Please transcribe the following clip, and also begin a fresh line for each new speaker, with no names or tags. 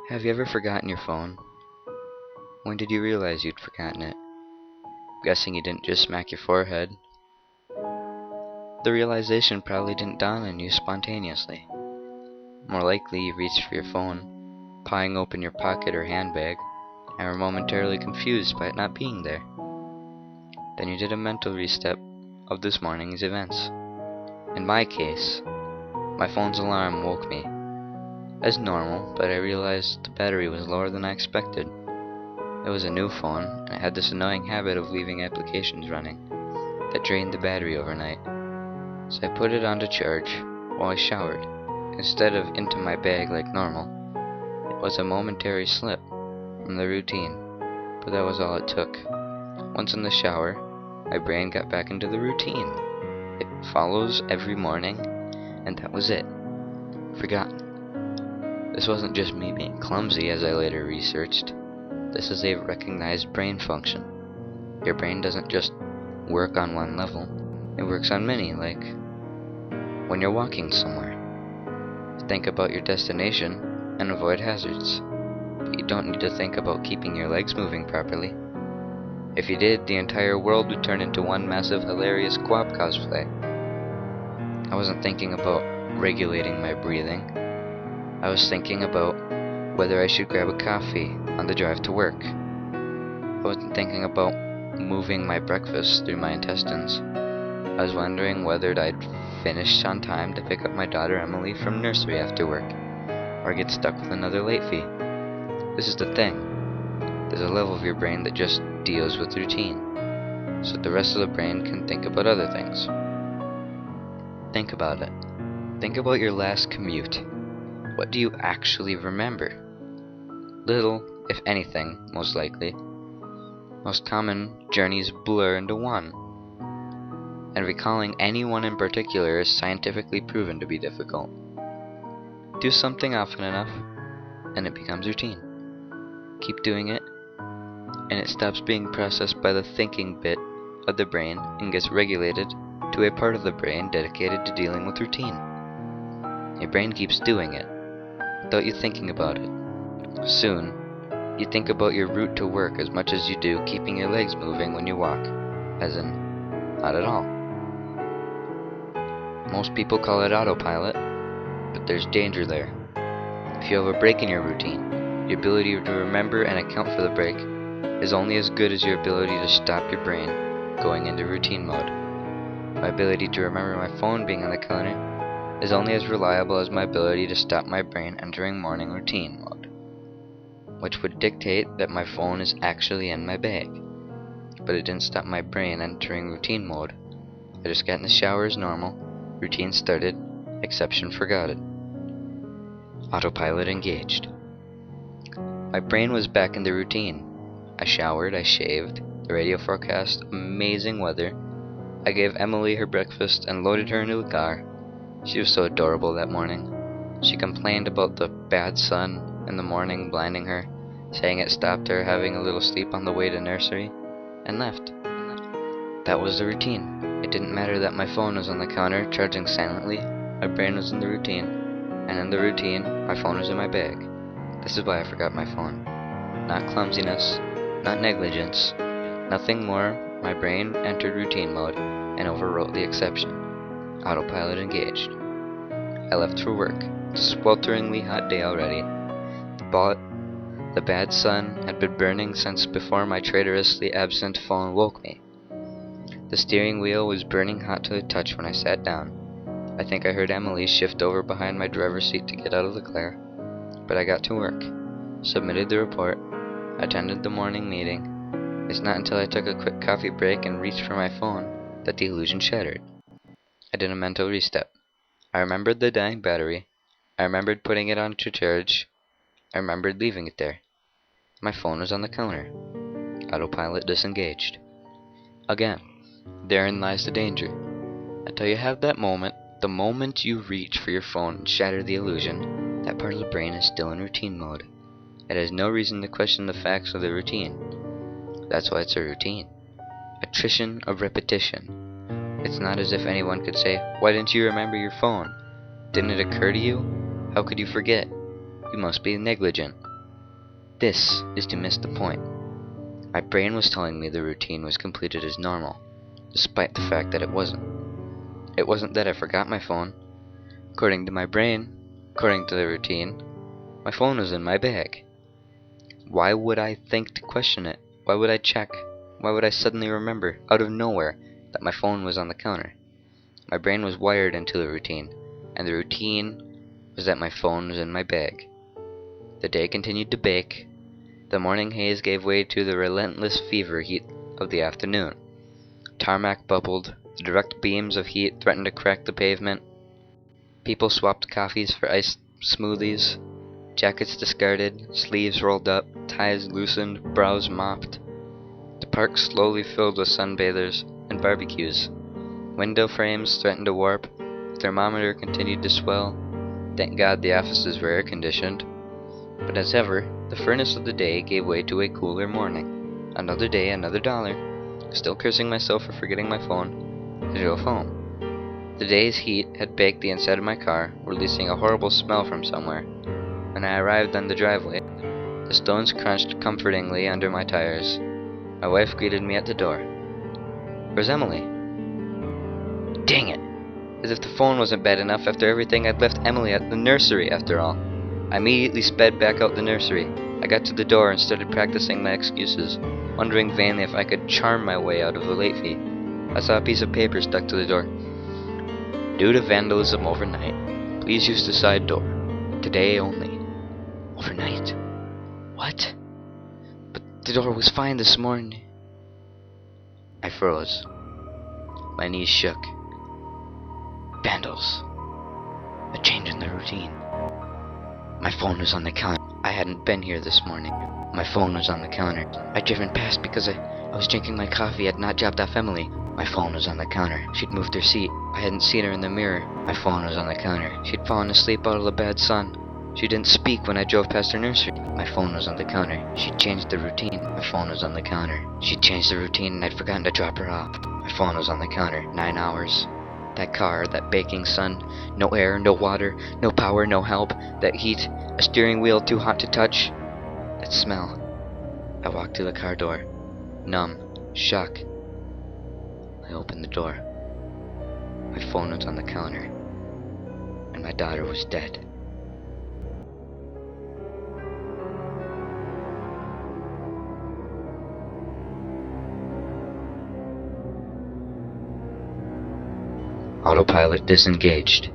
Have you ever forgotten your phone? When did you realize you'd forgotten it? Guessing you didn't just smack your forehead. The realization probably didn't dawn on you spontaneously. More likely you reached for your phone, prying open your pocket or handbag, and were momentarily confused by it not being there. Then you did a mental restep of this morning's events. In my case, my phone's alarm woke me. As normal, but I realized the battery was lower than I expected. It was a new phone, and it had this annoying habit of leaving applications running that drained the battery overnight. So I put it onto charge while I showered, instead of into my bag like normal. It was a momentary slip from the routine, but that was all it took. Once in the shower, my brain got back into the routine. It follows every morning, and that was it. Forgotten. This wasn't just me being clumsy, as I later researched. This is a recognized brain function. Your brain doesn't just work on one level, it works on many, like when you're walking somewhere. Think about your destination and avoid hazards, but you don't need to think about keeping your legs moving properly. If you did, the entire world would turn into one massive hilarious guap cosplay. I wasn't thinking about regulating my breathing. I was thinking about whether I should grab a coffee on the drive to work. I wasn't thinking about moving my breakfast through my intestines. I was wondering whether I'd finish on time to pick up my daughter Emily from nursery after work, or get stuck with another late fee. This is the thing. There's a level of your brain that just deals with routine, so the rest of the brain can think about other things. Think about it. Think about your last commute. What do you actually remember? Little, if anything, most likely. Most common journeys blur into one, and recalling any one in particular is scientifically proven to be difficult. Do something often enough, and it becomes routine. Keep doing it, and it stops being processed by the thinking bit of the brain and gets regulated to a part of the brain dedicated to dealing with routine. Your brain keeps doing it, without you thinking about it. Soon, you think about your route to work as much as you do keeping your legs moving when you walk, as in, not at all. Most people call it autopilot, but there's danger there. If you have a break in your routine, your ability to remember and account for the break is only as good as your ability to stop your brain going into routine mode. My ability to remember my phone being on the counter is only as reliable as my ability to stop my brain entering morning routine mode, which would dictate that my phone is actually in my bag. But it didn't stop my brain entering routine mode. I just got in the shower as normal, routine started, exception forgotten. Autopilot engaged. My brain was back in the routine. I showered, I shaved, the radio forecast amazing weather. I gave Emily her breakfast and loaded her into the car. She was so adorable that morning. She complained about the bad sun in the morning blinding her, saying it stopped her having a little sleep on the way to nursery, and left. That was the routine. It didn't matter that my phone was on the counter charging silently. My brain was in the routine, and in the routine, my phone was in my bag. This is why I forgot my phone. Not clumsiness, not negligence, nothing more. My brain entered routine mode and overwrote the exception. Autopilot engaged. I left for work. Swelteringly hot day already. The bad sun had been burning since before my traitorously absent phone woke me. The steering wheel was burning hot to the touch when I sat down. I think I heard Emily shift over behind my driver's seat to get out of the glare. But I got to work, submitted the report, attended the morning meeting. It's not until I took a quick coffee break and reached for my phone that the illusion shattered. I did a mental restep. I remembered the dying battery. I remembered putting it on to charge. I remembered leaving it there. My phone was on the counter. Autopilot disengaged. Again, therein lies the danger. Until you have that moment, the moment you reach for your phone and shatter the illusion, that part of the brain is still in routine mode. It has no reason to question the facts of the routine. That's why it's a routine. Attrition of repetition. It's not as if anyone could say, "Why didn't you remember your phone? Didn't it occur to you? How could you forget? You must be negligent." This is to miss the point. My brain was telling me the routine was completed as normal, despite the fact that it wasn't. It wasn't that I forgot my phone. According to my brain, according to the routine, my phone was in my bag. Why would I think to question it? Why would I check? Why would I suddenly remember, out of nowhere, that my phone was on the counter? My brain was wired into the routine, and the routine was that my phone was in my bag. The day continued to bake. The morning haze gave way to the relentless fever heat of the afternoon. Tarmac bubbled. The direct beams of heat threatened to crack the pavement. People swapped coffees for iced smoothies. Jackets discarded, sleeves rolled up, ties loosened, brows mopped. The park slowly filled with sunbathers and barbecues. Window frames threatened to warp. The thermometer continued to swell. Thank God the offices were air-conditioned. But as ever, the furnace of the day gave way to a cooler morning. Another day, another dollar. Still cursing myself for forgetting my phone, I drove home. The day's heat had baked the inside of my car, releasing a horrible smell from somewhere. When I arrived on the driveway, the stones crunched comfortingly under my tires. My wife greeted me at the door. "Where's Emily?" Dang it! As if the phone wasn't bad enough after everything, I'd left Emily at the nursery after all. I immediately sped back out the nursery. I got to the door and started practicing my excuses, wondering vainly if I could charm my way out of the late fee. I saw a piece of paper stuck to the door. "Due to vandalism overnight, please use the side door. Today only." Overnight? What? But the door was fine this morning. I froze. My knees shook. Vandals. A change in the routine. My phone was on the counter. I hadn't been here this morning. My phone was on the counter. I'd driven past because I was drinking my coffee. I'd not dropped off Emily. My phone was on the counter. She'd moved her seat. I hadn't seen her in the mirror. My phone was on the counter. She'd fallen asleep out of the bad sun. She didn't speak when I drove past her nursery. My phone was on the counter. She'd changed the routine. My phone was on the counter. She'd changed the routine and I'd forgotten to drop her off. My phone was on the counter. 9 hours. That car, that baking sun, no air, no water, no power, no help, that heat, a steering wheel too hot to touch, that smell. I walked to the car door, numb, shock. I opened the door. My phone was on the counter, and my daughter was dead. Autopilot disengaged.